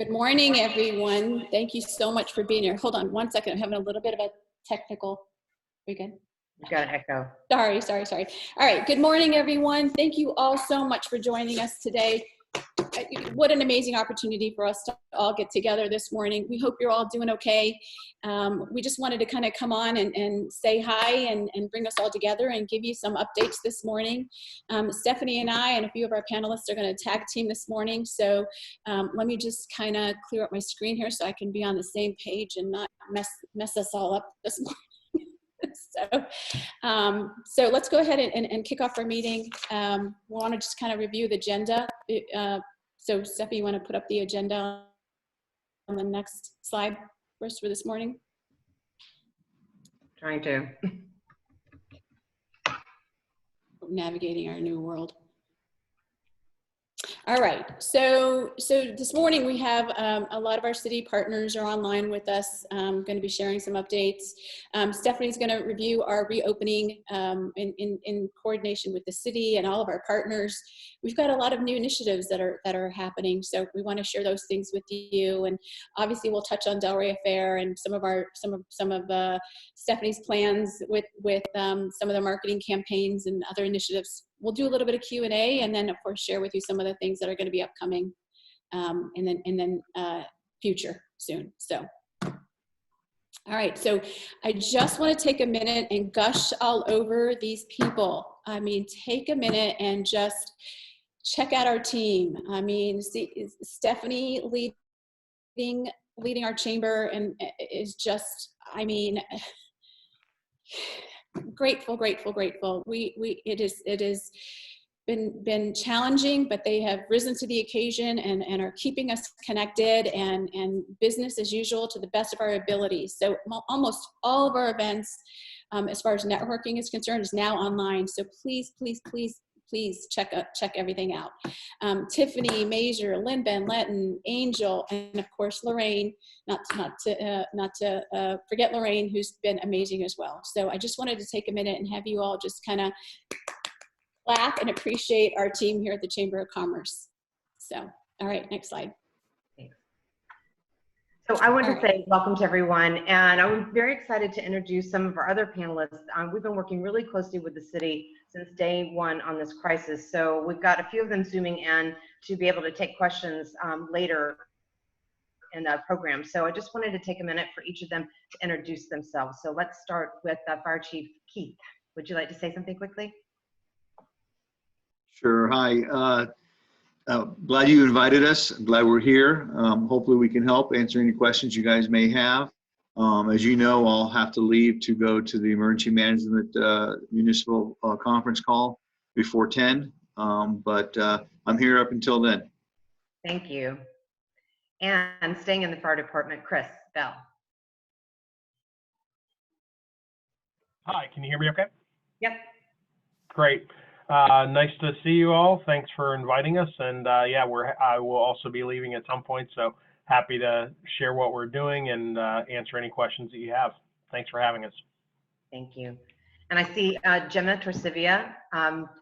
Good morning, everyone. Thank you so much for being here. Hold on one second. I'm having a little bit of a technical. We good? You got an echo. Sorry. All right. Good morning, everyone. Thank you all so much for joining us today. What an amazing opportunity for us to all get together this morning. We hope you're all doing okay. We just wanted to kind of come on and say hi and bring us all together and give you some updates this morning. Stephanie and I and a few of our panelists are going to tag team this morning. So let me just kind of clear up my screen here so I can be on the same page and not mess us all up this morning. So let's go ahead and kick off our meeting. We want to just kind of review the agenda. So Stephanie, you want to put up the agenda on the next slide for us for this morning? Trying to. Navigating our new world. All right, so this morning we have a lot of our city partners are online with us. I'm going to be sharing some updates. Stephanie's going to review our reopening in coordination with the city and all of our partners. We've got a lot of new initiatives that are happening, so we want to share those things with you. And obviously, we'll touch on Delray Affair and some of Stephanie's plans with some of the marketing campaigns and other initiatives. We'll do a little bit of Q&A and then of course share with you some of the things that are going to be upcoming and then future soon. So, all right. So I just want to take a minute and gush all over these people. I mean, take a minute and just check out our team. I mean, Stephanie leading our chamber and is just, I mean, grateful. It has been challenging, but they have risen to the occasion and are keeping us connected and business as usual to the best of our abilities. So almost all of our events, as far as networking is concerned, is now online. So please check everything out. Tiffany, Major, Lynn Ben Letton, Angel, and of course Lorraine. Not to forget Lorraine, who's been amazing as well. So I just wanted to take a minute and have you all just kind of clap and appreciate our team here at the Chamber of Commerce. So, all right, next slide. So I want to say welcome to everyone, and I'm very excited to introduce some of our other panelists. We've been working really closely with the city since day one on this crisis, so we've got a few of them zooming in to be able to take questions later in the program. So I just wanted to take a minute for each of them to introduce themselves. So let's start with Fire Chief Keith. Would you like to say something quickly? Sure. Hi. Glad you invited us. I'm glad we're here. Hopefully we can help answer any questions you guys may have. As you know, I'll have to leave to go to the Emergency Management Municipal Conference call before 10, but I'm here up until then. Thank you. And staying in the fire department, Chris Bell. Hi, can you hear me okay? Yep. Great. Nice to see you all. Thanks for inviting us. And yeah, I will also be leaving at some point, so happy to share what we're doing and answer any questions that you have. Thanks for having us. Thank you. And I see Gemma Torsivia.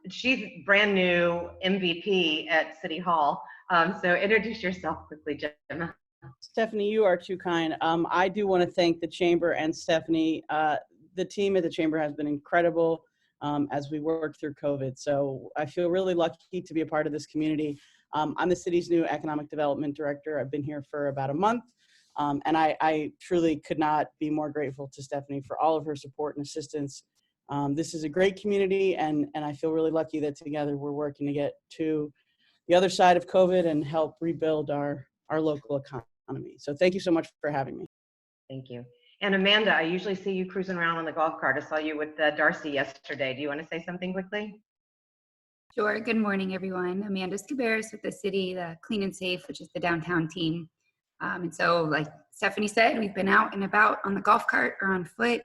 She's brand new MVP at City Hall. So introduce yourself quickly, Gemma. Stephanie, you are too kind. I do want to thank the Chamber and Stephanie. The team at the Chamber has been incredible as we work through COVID. So I feel really lucky to be a part of this community. I'm the city's new Economic Development Director. I've been here for about a month. And I truly could not be more grateful to Stephanie for all of her support and assistance. This is a great community, and I feel really lucky that together we're working to get to the other side of COVID and help rebuild our local economy. So thank you so much for having me. Thank you. And Amanda, I usually see you cruising around on the golf cart. I saw you with Darcy yesterday. Do you want to say something quickly? Sure. Good morning, everyone. Amanda Scaberis with the city, the Clean and Safe, which is the downtown team. And so, like Stephanie said, we've been out and about on the golf cart or on foot.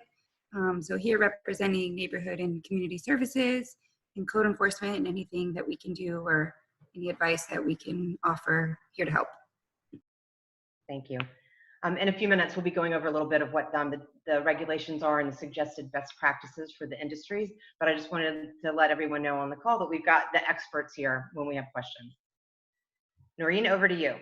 So here representing neighborhood and community services and code enforcement and anything that we can do or any advice that we can offer, here to help. Thank you. In a few minutes, we'll be going over a little bit of what the regulations are and the suggested best practices for the industries. But I just wanted to let everyone know on the call that we've got the experts here when we have questions. Noreen, over to you.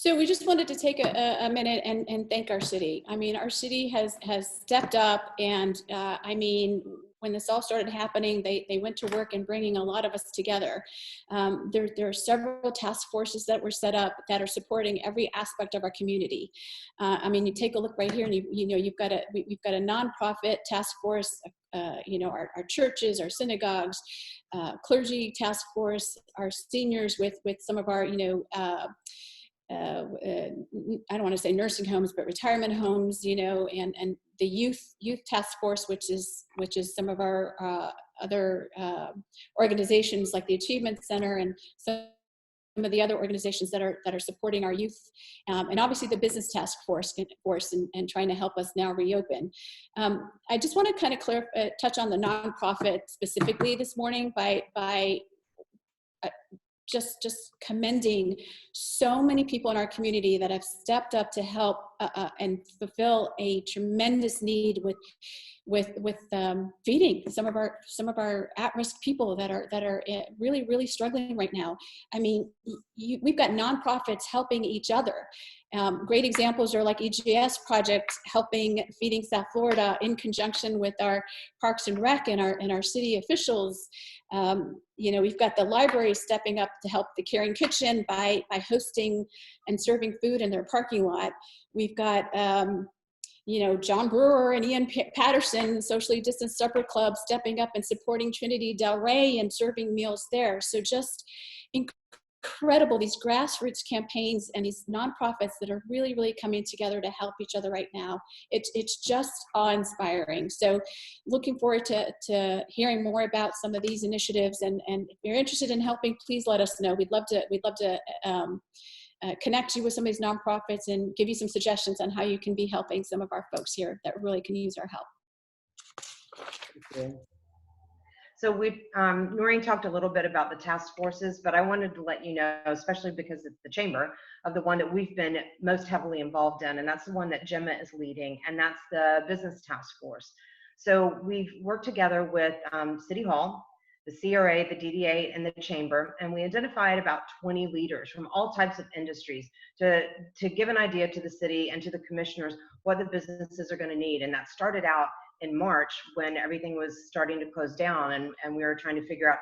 So we just wanted to take a minute and thank our city. I mean, our city has stepped up, and I mean, when this all started happening, they went to work and bringing a lot of us together. There are several task forces that were set up that are supporting every aspect of our community. I mean, you take a look right here, and we've got a nonprofit task force. Our churches, our synagogues, clergy task force, our seniors with some of our I don't want to say nursing homes, but retirement homes, and the youth task force, which is some of our other organizations like the Achievement Center and some of the other organizations that are supporting our youth, and obviously the business task force and trying to help us now reopen. I just want to kind of touch on the nonprofit specifically this morning by just commending so many people in our community that have stepped up to help and fulfill a tremendous need with feeding some of our at-risk people that are really struggling right now. I mean, we've got nonprofits helping each other. Great examples are like EGS Project helping Feeding South Florida in conjunction with our Parks and Rec and our city officials. We've got the library stepping up to help the Caring Kitchen by hosting and serving food in their parking lot. We've got John Brewer and Ian Patterson, Socially Distanced Supper Club, stepping up and supporting Trinity Delray and serving meals there. So just incredible, these grassroots campaigns and these nonprofits that are really coming together to help each other right now. It's just awe-inspiring. So looking forward to hearing more about some of these initiatives, and if you're interested in helping, please let us know. We'd love to connect you with some of these nonprofits and give you some suggestions on how you can be helping some of our folks here that really can use our help. Thank you. So Noreen talked a little bit about the task forces, but I wanted to let you know, especially because it's the chamber, of the one that we've been most heavily involved in, and that's the one that Gemma is leading, and that's the business task force. So we've worked together with City Hall, the CRA, the DDA, and the chamber, and we identified about 20 leaders from all types of industries to give an idea to the city and to the commissioners what the businesses are going to need. And that started out in March when everything was starting to close down, and we were trying to figure out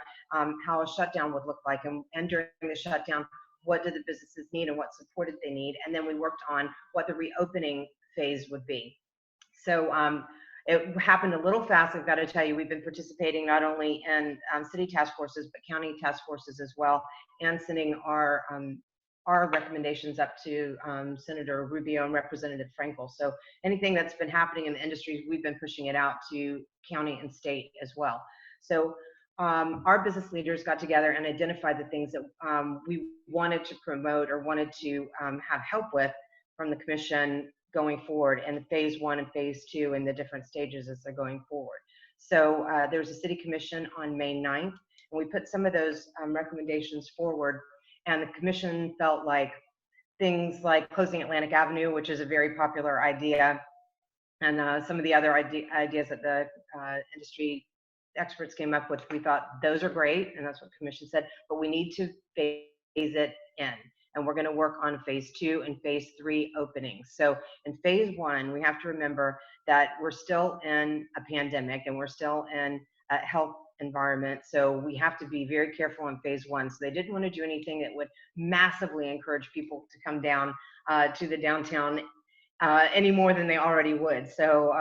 how a shutdown would look like, and during the shutdown, what did the businesses need and what support did they need, and then we worked on what the reopening phase would be. So it happened a little fast. I've got to tell you, we've been participating not only in city task forces, but county task forces as well, and sending our recommendations up to Senator Rubio and Representative Frankel. So anything that's been happening in the industries, we've been pushing it out to county and state as well. So our business leaders got together and identified the things that we wanted to promote or wanted to have help with from the commission going forward, and phase 1 and phase 2 and the different stages as they're going forward. So there's a city commission on May 9th, and we put some of those recommendations forward. And the commission felt like things like closing Atlantic Avenue, which is a very popular idea, and some of the other ideas that the industry experts came up with, we thought those are great, and that's what the commission said, but we need to phase it in. And we're going to work on phase 2 and phase 3 openings. So in phase 1, we have to remember that we're still in a pandemic and we're still in a health environment. So we have to be very careful in phase 1. So they didn't want to do anything that would massively encourage people to come down to the downtown any more than they already would. So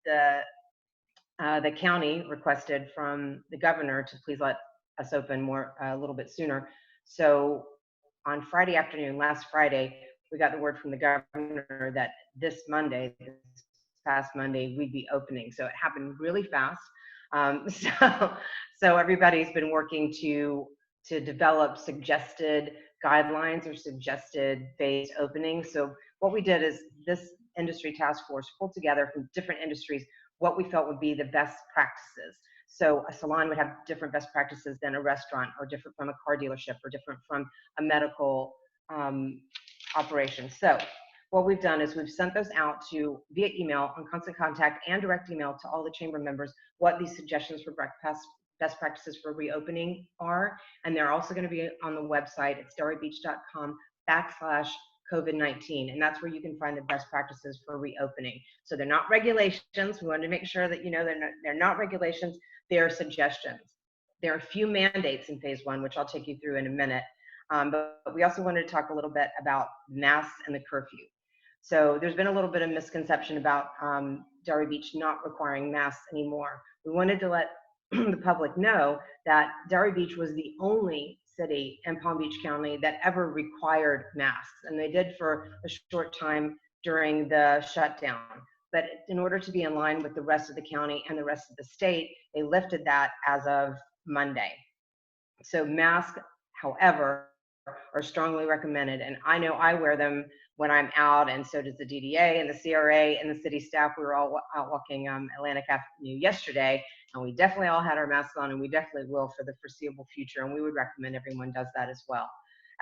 the county requested from the governor to please let us open a little bit sooner. So on Friday afternoon, last Friday, we got the word from the governor that this past Monday, we'd be opening. So it happened really fast. So everybody's been working to develop suggested guidelines or suggested phase openings. So what we did is this industry task force pulled together from different industries what we felt would be the best practices. So a salon would have different best practices than a restaurant, or different from a car dealership, or different from a medical operation. So what we've done is we've sent those out via email, on constant contact, and direct email to all the chamber members what these suggestions for best practices for reopening are. And they're also going to be on the website. It's delraybeach.com COVID-19, and that's where you can find the best practices for reopening. So they're not regulations. We wanted to make sure that you know they're not regulations. They're suggestions. There are a few mandates in phase one, which I'll take you through in a minute. But we also wanted to talk a little bit about masks and the curfew. So there's been a little bit of misconception about Delray Beach not requiring masks anymore. We wanted to let the public know that Delray Beach was the only city in Palm Beach County that ever required masks, and they did for a short time during the shutdown. But in order to be in line with the rest of the county and the rest of the state, they lifted that as of Monday. So masks, however, are strongly recommended, and I know I wear them when I'm out, and so does the DDA and the CRA and the city staff. We were all out walking Atlantic Avenue yesterday, and we definitely all had our masks on, and we definitely will for the foreseeable future, and we would recommend everyone does that as well.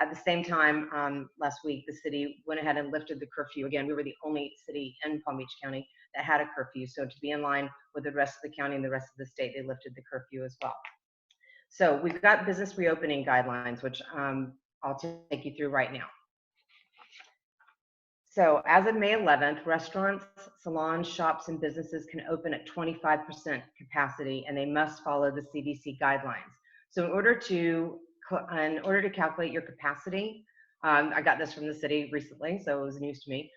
At the same time, last week, the city went ahead and lifted the curfew. Again, we were the only city in Palm Beach County that had a curfew, so to be in line with the rest of the county and the rest of the state, they lifted the curfew as well. So we've got business reopening guidelines, which I'll take you through right now. So as of May 11th, restaurants, salons, shops, and businesses can open at 25% capacity, and they must follow the CDC guidelines. So in order to calculate your capacity, I got this from the city recently, so it was news to me.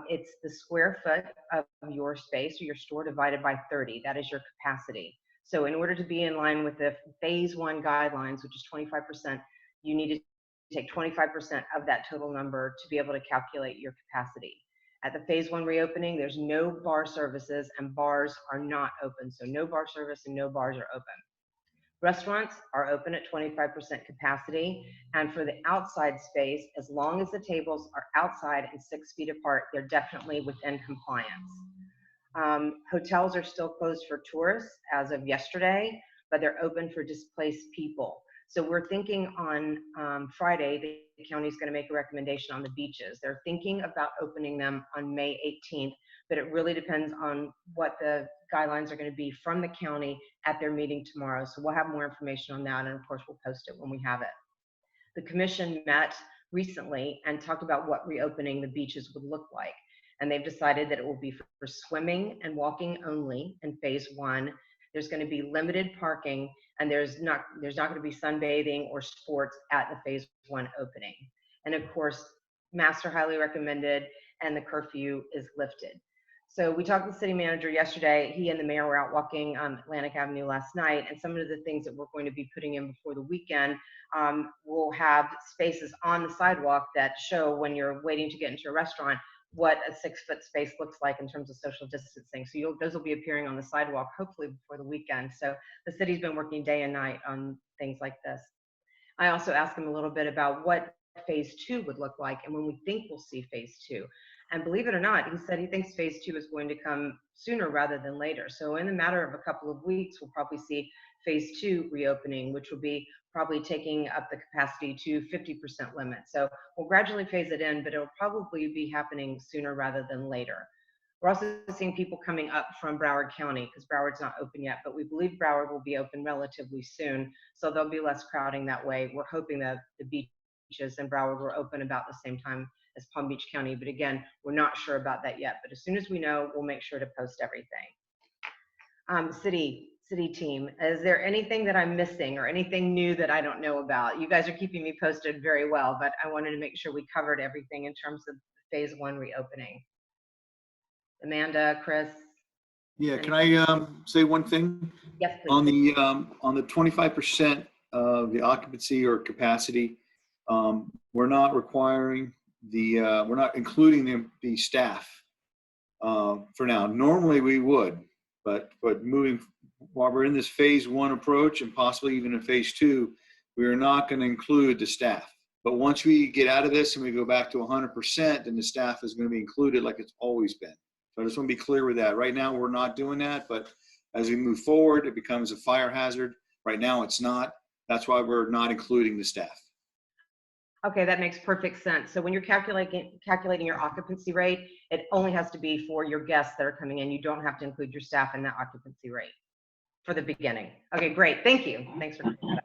It's the square foot of your space or your store divided by 30. That is your capacity. So in order to be in line with the phase one guidelines, which is 25%, you need to take 25% of that total number to be able to calculate your capacity. At the phase one reopening, there's no bar services and bars are not open. So no bar service and no bars are open. Restaurants are open at 25% capacity. And for the outside space, as long as the tables are outside and 6 feet apart, they're definitely within compliance. Hotels are still closed for tourists as of yesterday, but they're open for displaced people. So we're thinking on Friday, the county is going to make a recommendation on the beaches. They're thinking about opening them on May 18th, but it really depends on what the guidelines are going to be from the county at their meeting tomorrow. So we'll have more information on that, and of course we'll post it when we have it. The commission met recently and talked about what reopening the beaches would look like. And they've decided that it will be for swimming and walking only in phase one. There's going to be limited parking, and there's not going to be sunbathing or sports at the phase one opening. And of course, masks are highly recommended, and the curfew is lifted. So we talked to the city manager yesterday. He and the mayor were out walking Atlantic Avenue last night, and some of the things that we're going to be putting in before the weekend, we'll have spaces on the sidewalk that show when you're waiting to get into a restaurant what a 6-foot space looks like in terms of social distancing. So those will be appearing on the sidewalk, hopefully before the weekend. So the city's been working day and night on things like this. I also asked him a little bit about what phase two would look like and when we think we'll see phase two. And believe it or not, he said he thinks phase two is going to come sooner rather than later. So in a matter of a couple of weeks, we'll probably see phase two reopening, which will be probably taking up the capacity to 50% limit. So we'll gradually phase it in, but it'll probably be happening sooner rather than later. We're also seeing people coming up from Broward County because Broward's not open yet, but we believe Broward will be open relatively soon. So there'll be less crowding that way. We're hoping that the beaches in Broward will open about the same time as Palm Beach County. But again, we're not sure about that yet. But as soon as we know, we'll make sure to post everything. City team, is there anything that I'm missing or anything new that I don't know about? You guys are keeping me posted very well, but I wanted to make sure we covered everything in terms of phase one reopening. Amanda, Chris? Yeah, can I say one thing? Yes, please. On the 25% of the occupancy or capacity, we're not requiring we're not including the staff for now. Normally we would, but moving while we're in this phase one approach and possibly even in phase two, we are not going to include the staff. But once we get out of this and we go back to 100%, then the staff is going to be included like it's always been. So I just want to be clear with that. Right now, we're not doing that, but as we move forward, it becomes a fire hazard. Right now, it's not. That's why we're not including the staff. Okay, that makes perfect sense. So when you're calculating your occupancy rate, it only has to be for your guests that are coming in. You don't have to include your staff in that occupancy rate for the beginning. Okay, great. Thank you. Thanks for that.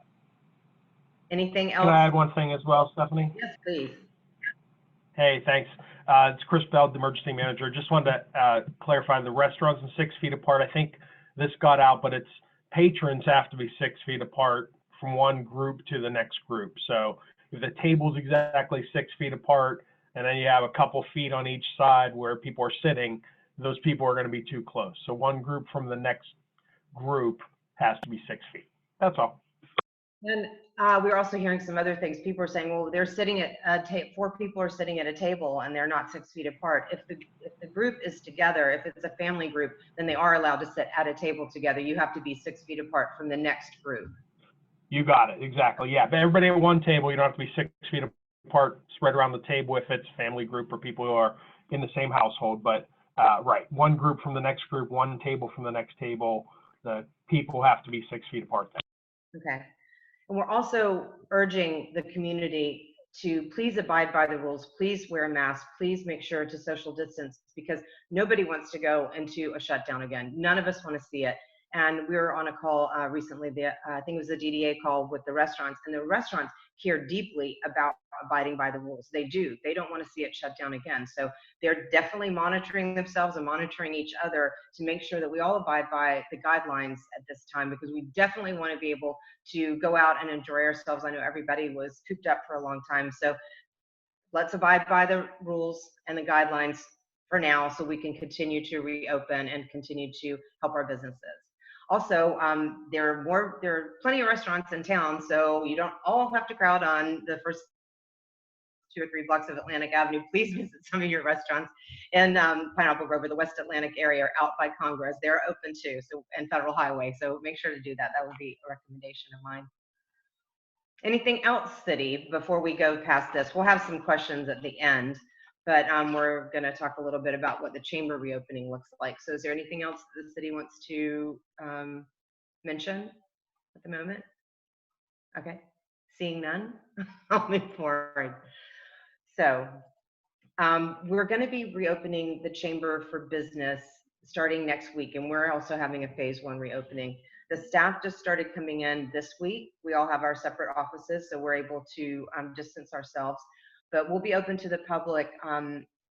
Anything else? Can I add one thing as well, Stephanie? Yes, please. Hey, thanks. It's Chris Bell, the emergency manager. Just wanted to clarify the restaurants are 6 feet apart. I think this got out, but it's patrons have to be 6 feet apart from one group to the next group. So if the table's exactly 6 feet apart, and then you have a couple feet on each side where people are sitting, those people are going to be too close. So one group from the next group has to be 6 feet. That's all. And we're also hearing some other things. People are saying, well, they're sitting at 4 people are sitting at a table and they're not 6 feet apart. If the group is together, if it's a family group, then they are allowed to sit at a table together. You have to be 6 feet apart from the next group. You got it, exactly. Yeah, but everybody at one table, you don't have to be 6 feet apart, spread around the table if it's family group or people who are in the same household. But right, one group from the next group, one table from the next table. The people have to be 6 feet apart. Okay. And we're also urging the community to please abide by the rules, please wear a mask, please make sure to social distance, because nobody wants to go into a shutdown again. None of us want to see it. And we were on a call recently, I think it was a DDA call with the restaurants, and the restaurants care deeply about abiding by the rules. They do. They don't want to see it shut down again. So they're definitely monitoring themselves and monitoring each other to make sure that we all abide by the guidelines at this time, because we definitely want to be able to go out and enjoy ourselves. I know everybody was cooped up for a long time. So let's abide by the rules and the guidelines for now so we can continue to reopen and continue to help our businesses. Also, there are plenty of restaurants in town, so you don't all have to crowd on the first 2 or 3 blocks of Atlantic Avenue. Please visit some of your restaurants in Pineapple Grove or the West Atlantic area or out by Congress. They're open too, and Federal Highway. So make sure to do that. That would be a recommendation of mine. Anything else, City, before we go past this? We'll have some questions at the end, but we're going to talk a little bit about what the chamber reopening looks like. So is there anything else that the city wants to mention at the moment? Okay, seeing none, I'll move forward. So we're going to be reopening the Chamber for Business starting next week, and we're also having a phase 1 reopening. The staff just started coming in this week. We all have our separate offices, so we're able to distance ourselves, but we'll be open to the public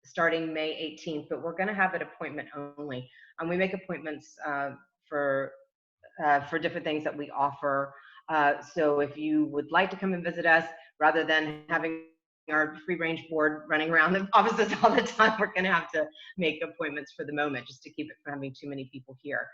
starting May 18th, but we're going to have it appointment only. We make appointments for different things that we offer. So if you would like to come and visit us, rather than having our free range board running around the offices all the time, we're going to have to make appointments for the moment just to keep it from having too many people here.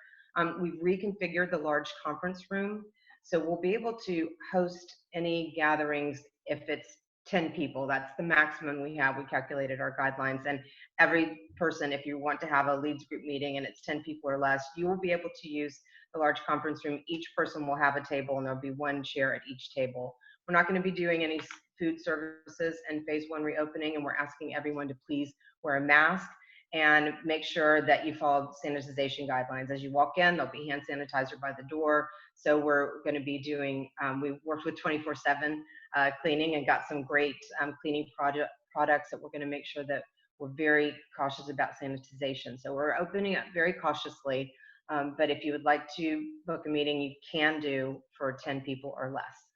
We've reconfigured the large conference room, so we'll be able to host any gatherings if it's 10 people. That's the maximum we have. We calculated our guidelines, and every person, if you want to have a leads group meeting and it's 10 people or less, you will be able to use the large conference room. Each person will have a table, and there'll be 1 chair at each table. We're not going to be doing any food services in phase 1 reopening, and we're asking everyone to please wear a mask and make sure that you follow sanitization guidelines. As you walk in, there'll be hand sanitizer by the door. So we're going to be doing, we worked with 24/7 cleaning and got some great cleaning products that we're going to make sure that we're very cautious about sanitization. So we're opening up very cautiously, but if you would like to book a meeting, you can do for 10 people or less.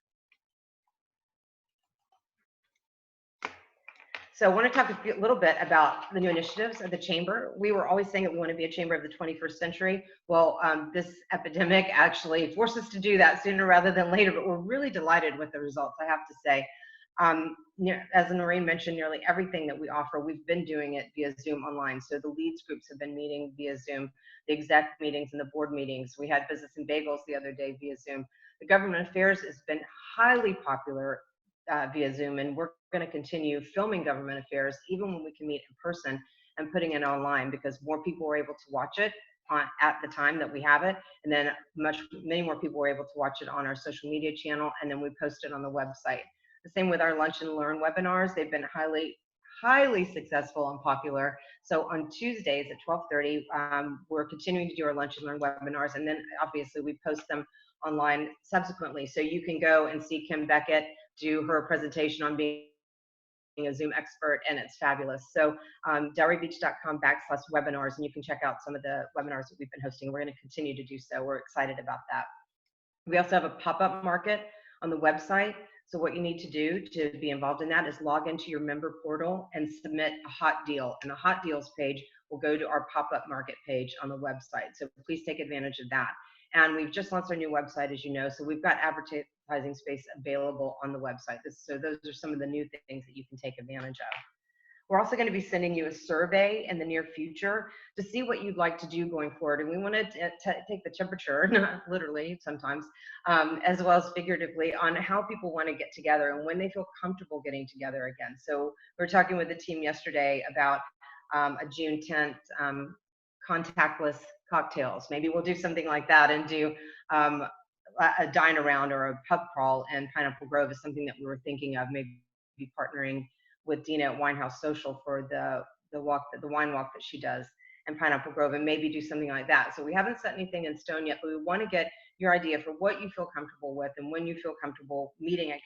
So I want to talk a little bit about the new initiatives of the Chamber. We were always saying that we want to be a Chamber of the 21st century. Well, this epidemic actually forced us to do that sooner rather than later, but we're really delighted with the results, I have to say. As Noreen mentioned, nearly everything that we offer, we've been doing it via Zoom online. So the leads groups have been meeting via Zoom, the exec meetings and the board meetings. We had Business and Bagels the other day via Zoom. The government affairs has been highly popular via Zoom, and we're going to continue filming government affairs even when we can meet in person and putting it online, because more people were able to watch it at the time that we have it, and then many more people were able to watch it on our social media channel, and then we post it on the website. The same with our Lunch and Learn webinars. They've been highly successful and popular. So on Tuesdays at 12:30, we're continuing to do our Lunch and Learn webinars, and then obviously we post them online subsequently. So you can go and see Kim Beckett do her presentation on being a Zoom expert, and it's fabulous. So delraybeach.com/webinars, and you can check out some of the webinars that we've been hosting. We're going to continue to do so. We're excited about that. We also have a pop-up market on the website. So what you need to do to be involved in that is log into your member portal and submit a hot deal. And the hot deals page will go to our pop-up market page on the website. So please take advantage of that. And we've just launched our new website, as you know, so we've got advertising space available on the website. So those are some of the new things that you can take advantage of. We're also going to be sending you a survey in the near future to see what you'd like to do going forward. And we want to take the temperature, not literally sometimes, as well as figuratively, on how people want to get together and when they feel comfortable getting together again. So we were talking with the team yesterday about a June 10th contactless cocktails. Maybe we'll do something like that and do a dine around or a pub crawl, and Pineapple Grove is something that we were thinking of, maybe partnering with Dina at Winehouse Social for the wine walk that she does in Pineapple Grove, and maybe do something like that. So we haven't set anything in stone yet, but we want to get your idea for what you feel comfortable with and when you feel comfortable meeting again.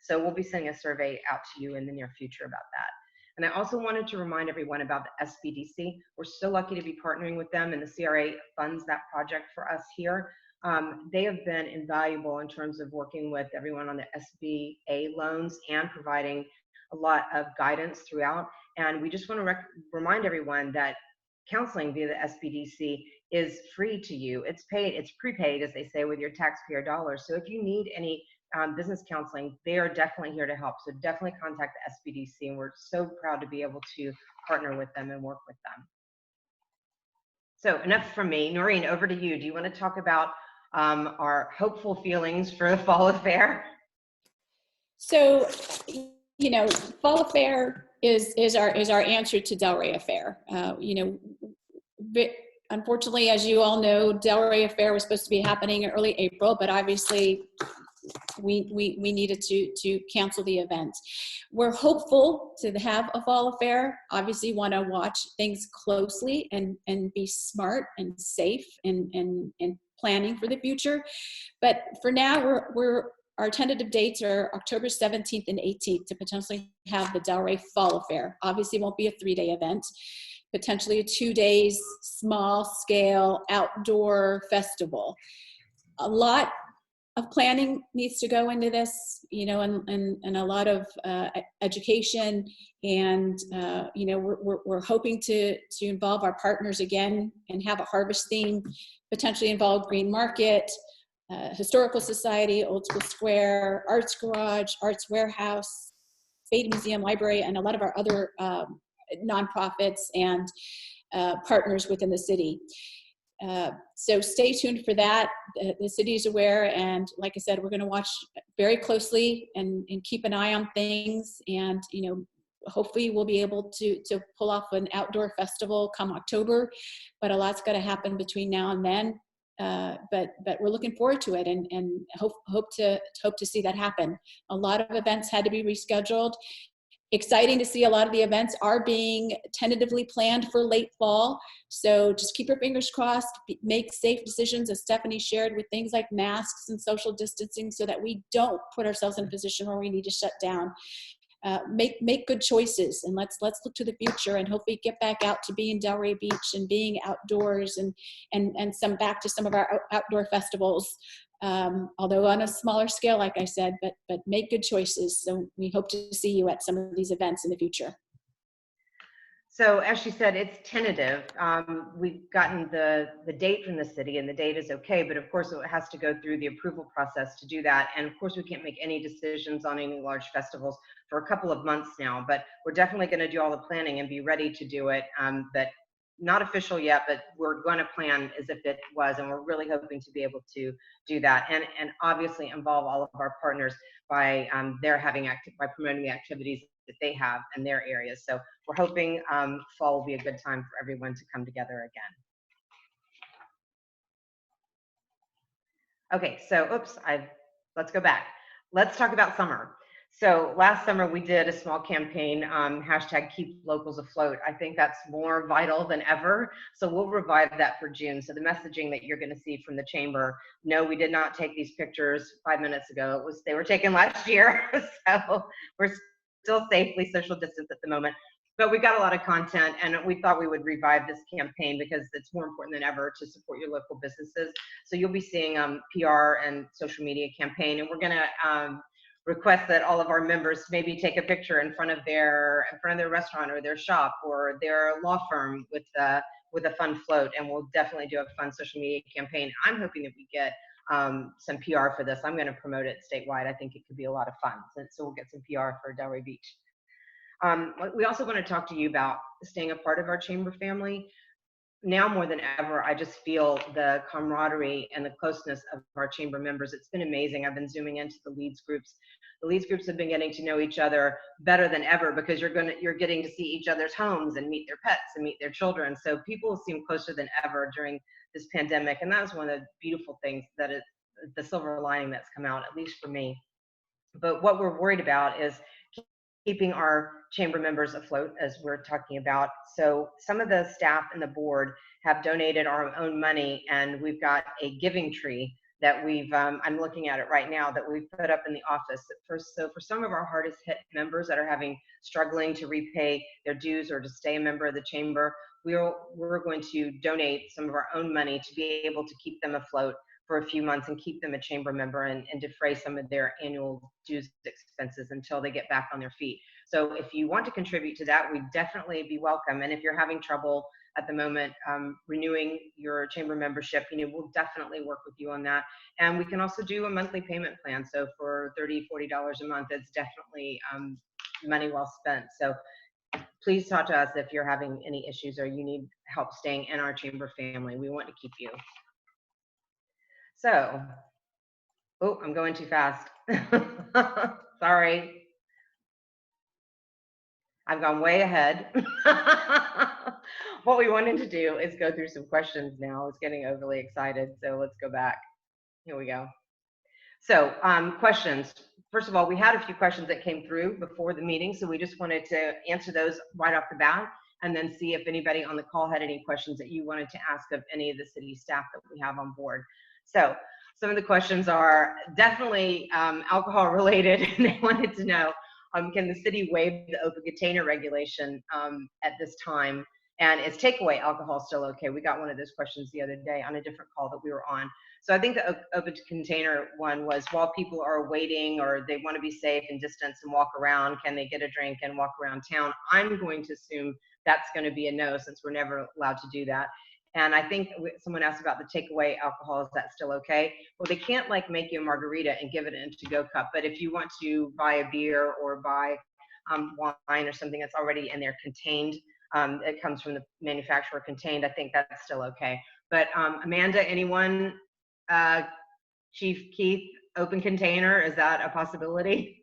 So we'll be sending a survey out to you in the near future about that. And I also wanted to remind everyone about the SBDC. We're so lucky to be partnering with them, and the CRA funds that project for us here. They have been invaluable in terms of working with everyone on the SBA loans and providing a lot of guidance throughout. And we just want to remind everyone that counseling via the SBDC is free to you. It's paid, it's prepaid, as they say, with your taxpayer dollars. So if you need any business counseling, they are definitely here to help. So definitely contact the SBDC, and we're so proud to be able to partner with them and work with them. So enough from me. Noreen, over to you. Do you want to talk about our hopeful feelings for the fall affair? So, you know, fall affair is our answer to Delray affair. You know, unfortunately, as you all know, Delray affair was supposed to be happening in early April, but obviously we needed to cancel the event. We're hopeful to have a fall affair. Obviously want to watch things closely and be smart and safe and planning for the future. But for now, our tentative dates are October 17th and 18th to potentially have the Delray Fall Affair. Obviously, it won't be a 3-day event, potentially a 2 days, small scale outdoor festival. A lot of planning needs to go into this, you know, and a lot of education. And, you know, we're hoping to involve our partners again and have a harvest theme, potentially involve Green Market, Historical Society, Old School Square, Arts Garage, Arts Warehouse, Fade Museum Library, and a lot of our other nonprofits and partners within the city. So stay tuned for that. The city is aware, and like I said, we're going to watch very closely and keep an eye on things. And, you know, hopefully we'll be able to pull off an outdoor festival come October, but a lot's got to happen between now and then. But we're looking forward to it, and hope to see that happen. A lot of events had to be rescheduled. Exciting to see a lot of the events are being tentatively planned for late fall. So just keep your fingers crossed, make safe decisions, as Stephanie shared, with things like masks and social distancing, so that we don't put ourselves in a position where we need to shut down. Make good choices, and let's look to the future and hopefully get back out to being Delray Beach and being outdoors and some back to some of our outdoor festivals, although on a smaller scale, like I said, but make good choices. So we hope to see you at some of these events in the future. So as she said, it's tentative. We've gotten the date from the city, and the date is okay, but of course it has to go through the approval process to do that. And of course we can't make any decisions on any large festivals for a couple of months now, but we're definitely going to do all the planning and be ready to do it. But not official yet, but we're going to plan as if it was, and we're really hoping to be able to do that, and obviously involve all of our partners by by promoting the activities that they have in their areas. So we're hoping fall will be a good time for everyone to come together again. Okay, so let's go back. Let's talk about summer. So last summer we did a small campaign, hashtag keep locals afloat. I think that's more vital than ever. So we'll revive that for June. So the messaging that you're going to see from the chamber, no, we did not take these pictures 5 minutes ago. They were taken last year. So we're still safely social distance at the moment. But we got a lot of content, and we thought we would revive this campaign because it's more important than ever to support your local businesses. So you'll be seeing PR and social media campaign, and we're going to request that all of our members maybe take a picture in front of their restaurant or their shop or their law firm with a fun float, and we'll definitely do a fun social media campaign. I'm hoping that we get some PR for this. I'm going to promote it statewide. I think it could be a lot of fun, so we'll get some PR for Delray Beach. We also want to talk to you about staying a part of our chamber family. Now more than ever, I just feel the camaraderie and the closeness of our chamber members. It's been amazing. I've been zooming into the leads groups. The leads groups have been getting to know each other better than ever because you're getting to see each other's homes and meet their pets and meet their children. So people seem closer than ever during this pandemic, and that was one of the beautiful things that is the silver lining that's come out, at least for me. But what we're worried about is keeping our chamber members afloat, as we're talking about. So some of the staff and the board have donated our own money, and we've got a giving tree that we've, I'm looking at it right now, that we've put up in the office. So for some of our hardest hit members that are struggling to repay their dues or to stay a member of the chamber, we're going to donate some of our own money to be able to keep them afloat for a few months and keep them a chamber member and defray some of their annual dues expenses until they get back on their feet. So if you want to contribute to that, we'd definitely be welcome. And if you're having trouble at the moment renewing your chamber membership, we'll definitely work with you on that. And we can also do a monthly payment plan. So for $30, $40 a month, it's definitely money well spent. So please talk to us if you're having any issues or you need help staying in our chamber family. We want to keep you. So, oh, I'm going too fast. Sorry. I've gone way ahead. What we wanted to do is go through some questions now. I was getting overly excited, so let's go back. Here we go. So, questions. First of all, we had a few questions that came through before the meeting, so we just wanted to answer those right off the bat and then see if anybody on the call had any questions that you wanted to ask of any of the city staff that we have on board. So some of the questions are definitely alcohol related, and they wanted to know, can the city waive the open container regulation at this time? And is takeaway alcohol still okay? We got one of those questions the other day on a different call that we were on. So I think the open container one was, while people are waiting or they want to be safe and distance and walk around, can they get a drink and walk around town? I'm going to assume that's going to be a no, since we're never allowed to do that. And I think someone asked about the takeaway alcohol. Is that still okay? Well, they can't make you a margarita and give it in a to-go cup. But if you want to buy a beer or buy wine or something that's already in there contained, it comes from the manufacturer contained, I think that's still okay. But Amanda, anyone, Chief Keith, open container, is that a possibility?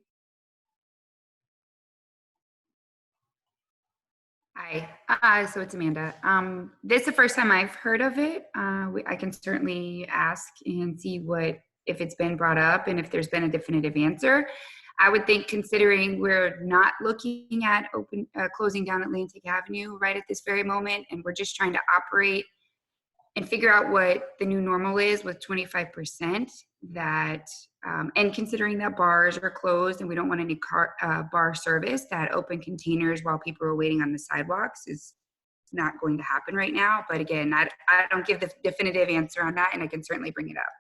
Hi, so it's Amanda. This is the first time I've heard of it. I can certainly ask and see if it's been brought up and if there's been a definitive answer. I would think, considering we're not looking at closing down Atlantic Avenue right at this very moment, and we're just trying to operate and figure out what the new normal is with 25%, and considering that bars are closed and we don't want any bar service, that open containers while people are waiting on the sidewalks is not going to happen right now. But again, I don't give the definitive answer on that, and I can certainly bring it up.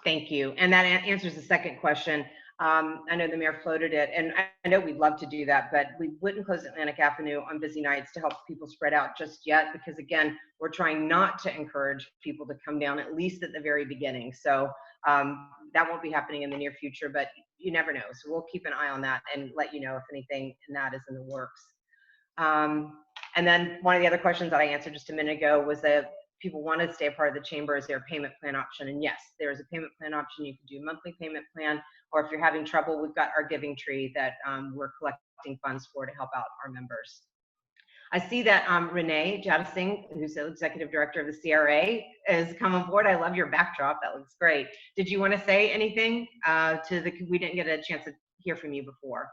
Thank you. And that answers the second question. I know the mayor floated it, and I know we'd love to do that, but we wouldn't close Atlantic Avenue on busy nights to help people spread out just yet, because again, we're trying not to encourage people to come down, at least at the very beginning. So that won't be happening in the near future, but you never know. So we'll keep an eye on that and let you know if anything in that is in the works. And then one of the other questions that I answered just a minute ago was that people want to stay a part of the chamber. Is there a payment plan option? And yes, there is a payment plan option. You can do a monthly payment plan, or if you're having trouble, we've got our giving tree that we're collecting funds for to help out our members. I see that Renee Jadasingh, who's the executive director of the CRA, has come on board. I love your backdrop. That looks great. Did you want to say anything we didn't get a chance to hear from you before?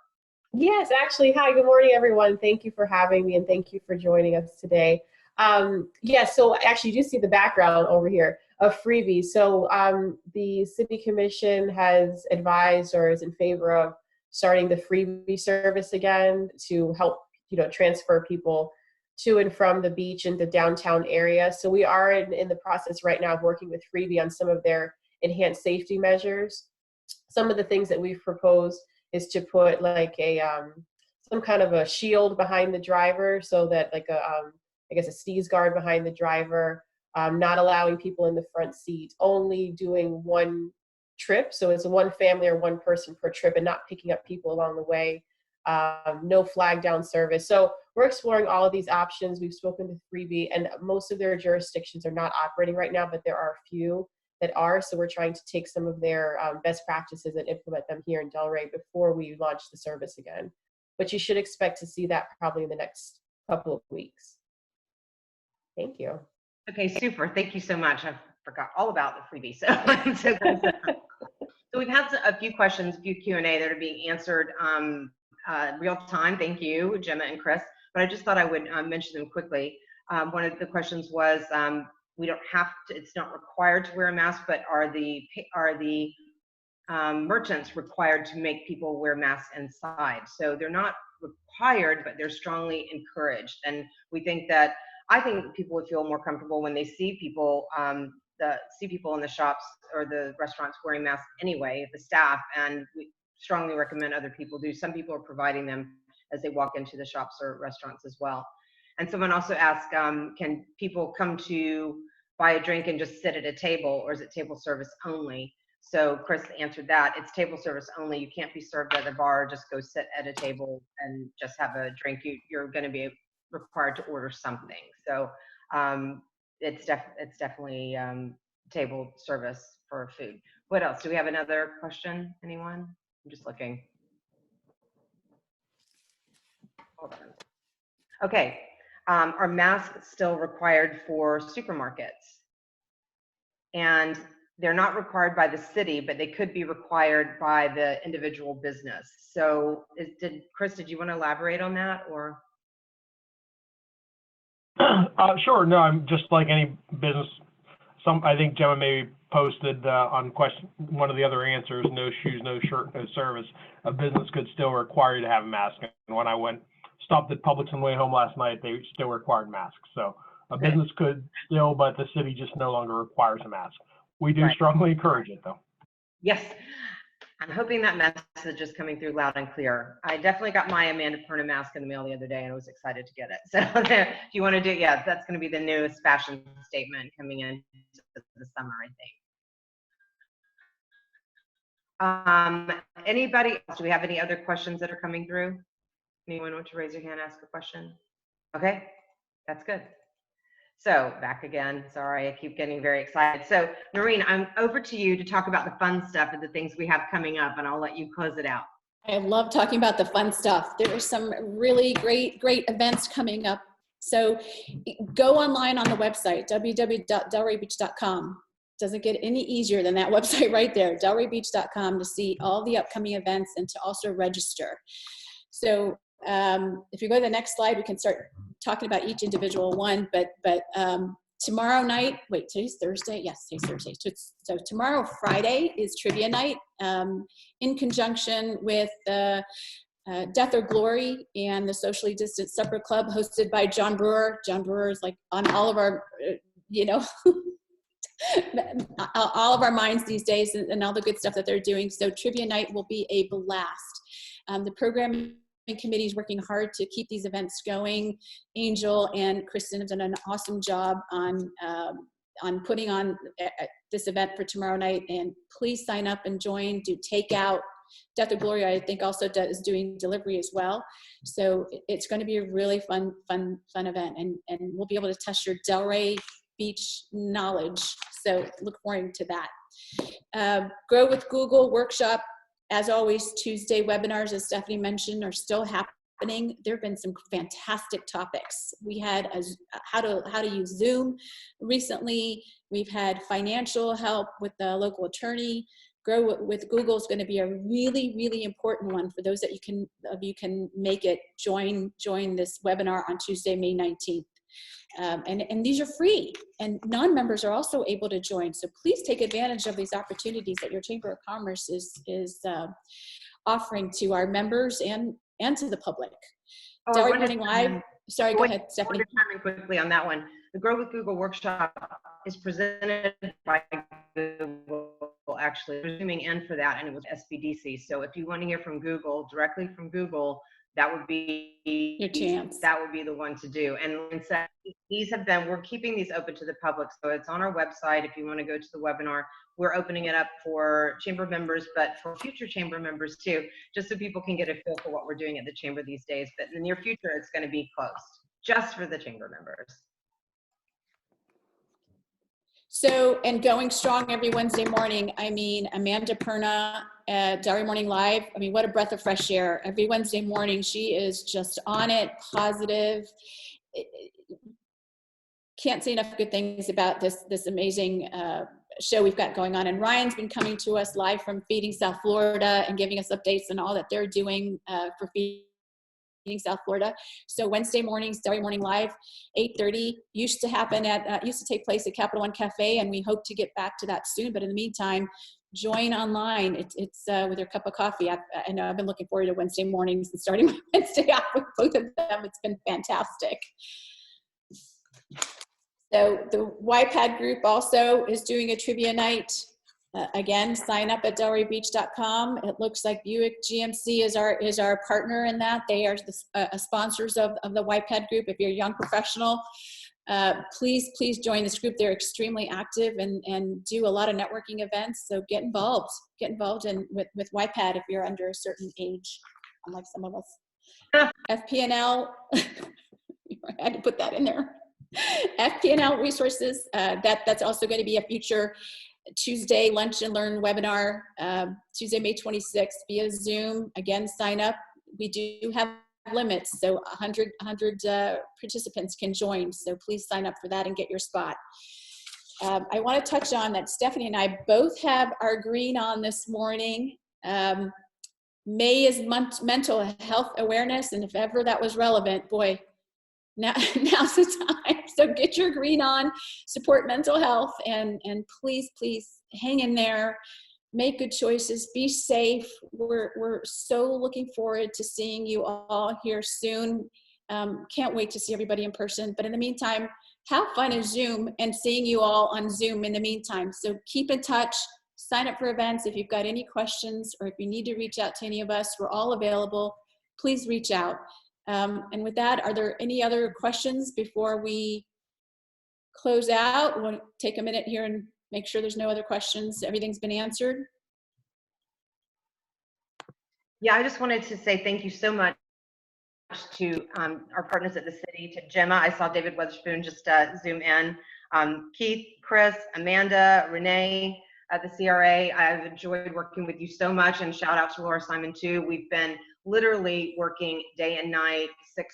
Yes, actually. Hi, good morning, everyone. Thank you for having me, and thank you for joining us today. So actually you do see the background over here of freebie. So the City Commission has advised or is in favor of starting the freebie service again to help, transfer people to and from the beach in the downtown area. So we are in the process right now of working with freebie on some of their enhanced safety measures. some of the things that we've proposed is to put like a some kind of a shield behind the driver, so that like a I guess a sneeze guard behind the driver, not allowing people in the front seat, only doing one trip. So it's one family or one person per trip and not picking up people along the way. No flag down service. So we're exploring all of these options. We've spoken to Freebie, and most of their jurisdictions are not operating right now, but there are a few that are. So we're trying to take some of their best practices and implement them here in Delray before we launch the service again. But you should expect to see that probably in the next couple of weeks. Thank you. Okay, super. Thank you so much. I forgot all about the freebie. So I'm so glad. So we've had a few questions, a few Q&A that are being answered real time. Thank you, Gemma and Chris. But I just thought I would mention them quickly. One of the questions was, we don't have to, it's not required to wear a mask, but are the merchants required to make people wear masks inside? So they're not required, but they're strongly encouraged. And we think that, I think people would feel more comfortable when they see people, people in the shops or the restaurants wearing masks anyway, the staff, and we strongly recommend other people do. Some people are providing them as they walk into the shops or restaurants as well. And someone also asked, can people come to buy a drink and just sit at a table, or is it table service only? So Chris answered that. It's table service only. You can't be served at a bar, just go sit at a table and just have a drink. You're going to be required to order something. So it's definitely table service for food. What else? Do we have another question? Anyone? I'm just looking. Hold on. Okay. Are masks still required for supermarkets? And they're not required by the city, but they could be required by the individual business. So Chris, did you want to elaborate on that, or? Sure. No, I'm just like any business. I think Gemma maybe posted on one of the other answers, no shoes, no shirt, no service. A business could still require you to have a mask. And when I stopped at Publix on the way home last night, they still required masks. So a business could still, but the city just no longer requires a mask. We do strongly encourage it, though. Yes. I'm hoping that message is coming through loud and clear. I definitely got my Amanda Perna mask in the mail the other day, and I was excited to get it. So if you want to do, yeah, that's going to be the newest fashion statement coming in the summer, I think. Anybody else? Do we have any other questions that are coming through? Anyone want to raise your hand, ask a question? Okay, that's good. So back again, sorry, I keep getting very excited. So Noreen, I'm over to you to talk about the fun stuff and the things we have coming up, and I'll let you close it out. I love talking about the fun stuff. There are some really great events coming up. So go online on the website, www.delraybeach.com. Doesn't get any easier than that website right there, delraybeach.com, to see all the upcoming events and to also register. So if you go to the next slide, we can start talking about each individual one, but tomorrow night, wait, today's Thursday? Yes, today's Thursday. So tomorrow, Friday, is trivia night in conjunction with Death or Glory and the Socially Distant Supper Club, hosted by John Brewer. John Brewer is like on all of our, all of our minds these days, and all the good stuff that they're doing. So trivia night will be a blast. The programming committee is working hard to keep these events going. Angel and Kristen have done an awesome job on putting on this event for tomorrow night, and please sign up and join. Do takeout. Death of Glory, I think, also is doing delivery as well. So it's going to be a really fun event, and we'll be able to test your Delray Beach knowledge. So look forward to that. Grow with Google workshop. As always, Tuesday webinars, as Stephanie mentioned, are still happening. There have been some fantastic topics. We had how to use Zoom recently. We've had financial help with the local attorney. Grow with Google is going to be a really important one for those that you can make it. Join this webinar on Tuesday, May 19th. And these are free, and non-members are also able to join. So please take advantage of these opportunities that your Chamber of Commerce is offering to our members and to the public. Delray Morning Live. Sorry, go ahead, Stephanie. Comment quickly on that one. The Grow with Google workshop is presented by Google, actually zooming in for that, and it was SBDC. So if you want to hear from Google, directly from Google, that would be Your chance. that would be the one to do. And so these have been, we're keeping these open to the public, so it's on our website. If you want to go to the webinar, we're opening it up for chamber members, but for future chamber members too, just so people can get a feel for what we're doing at the chamber these days. But in the near future, it's going to be closed just for the chamber members. So, and going strong every Wednesday morning, I mean, Amanda Perna at Delray Morning Live, I mean, what a breath of fresh air. Every Wednesday morning, she is just on it, positive. Can't say enough good things about this amazing show we've got going on. And Ryan's been coming to us live from Feeding South Florida and giving us updates on all that they're doing for Feeding South Florida. So Wednesday mornings, Delray Morning Live, 8:30, used to happen at, used to take place at Capital One Cafe, and we hope to get back to that soon. But in the meantime, join online. It's with your cup of coffee. I know I've been looking forward to Wednesday mornings and starting my Wednesday off with both of them. It's been fantastic. So the YPAD group also is doing a trivia night. Again, sign up at delraybeach.com. It looks like Buick GMC is our partner in that. They are the sponsors of the YPAD group. If you're a young professional, please join this group. They're extremely active and do a lot of networking events. So get involved with YPAD if you're under a certain age, unlike some of us. FP&L, I had to put that in there. FP&L resources, that's also going to be a future Tuesday Lunch and Learn webinar, Tuesday, May 26th via Zoom. Again, sign up. We do have limits, so 100 participants can join. So please sign up for that and get your spot. I want to touch on that Stephanie and I both have our green on this morning. May is mental health awareness, and if ever that was relevant, boy, now's the time. So get your green on, support mental health, and please hang in there, make good choices, be safe. We're so looking forward to seeing you all here soon. Can't wait to see everybody in person. But in the meantime, have fun in Zoom and seeing you all on Zoom in the meantime. So keep in touch, sign up for events. If you've got any questions or if you need to reach out to any of us, we're all available. Please reach out. And with that, are there any other questions before we close out? We'll take a minute here and make sure there's no other questions. Everything's been answered. Yeah, I just wanted to say thank you so much to our partners at the city, to Gemma. I saw David Weatherspoon just zoom in. Keith, Chris, Amanda, Renee at the CRA. I've enjoyed working with you so much, and shout out to Laura Simon too. We've been literally working day and night,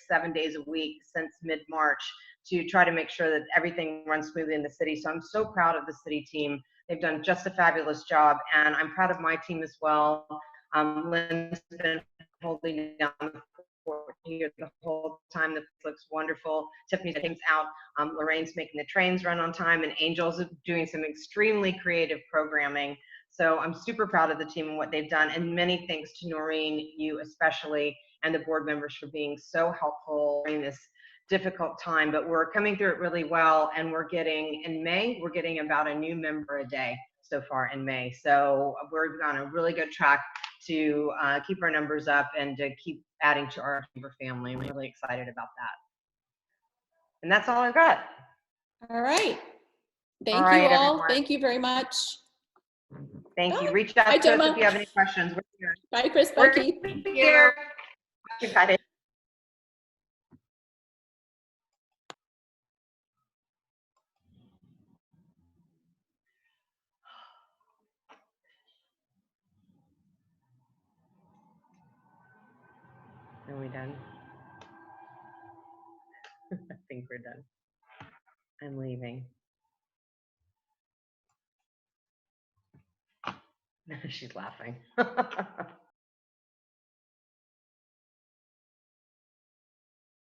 6-7 days a week since mid-March to try to make sure that everything runs smoothly in the city. So I'm so proud of the city team. They've done just a fabulous job, and I'm proud of my team as well. Lynn's been holding down the fort here the whole time. The place looks wonderful. Tiffany's things out. Lorraine's making the trains run on time, and Angel's doing some extremely creative programming. So I'm super proud of the team and what they've done, and many thanks to Noreen, you especially, and the board members for being so helpful during this difficult time. But we're coming through it really well, and we're getting, in May, we're getting about a new member a day so far in May. So we're on a really good track to keep our numbers up and to keep adding to our chamber family. I'm really excited about that. And that's all I've got. All right. Thank you all. Everyone. Thank you very much. Thank you. Reach out to us if you have any questions. We're here. Bye, Chris. Bye, Keith. We're here. You got it. Are we done? I think we're done. I'm leaving. She's laughing.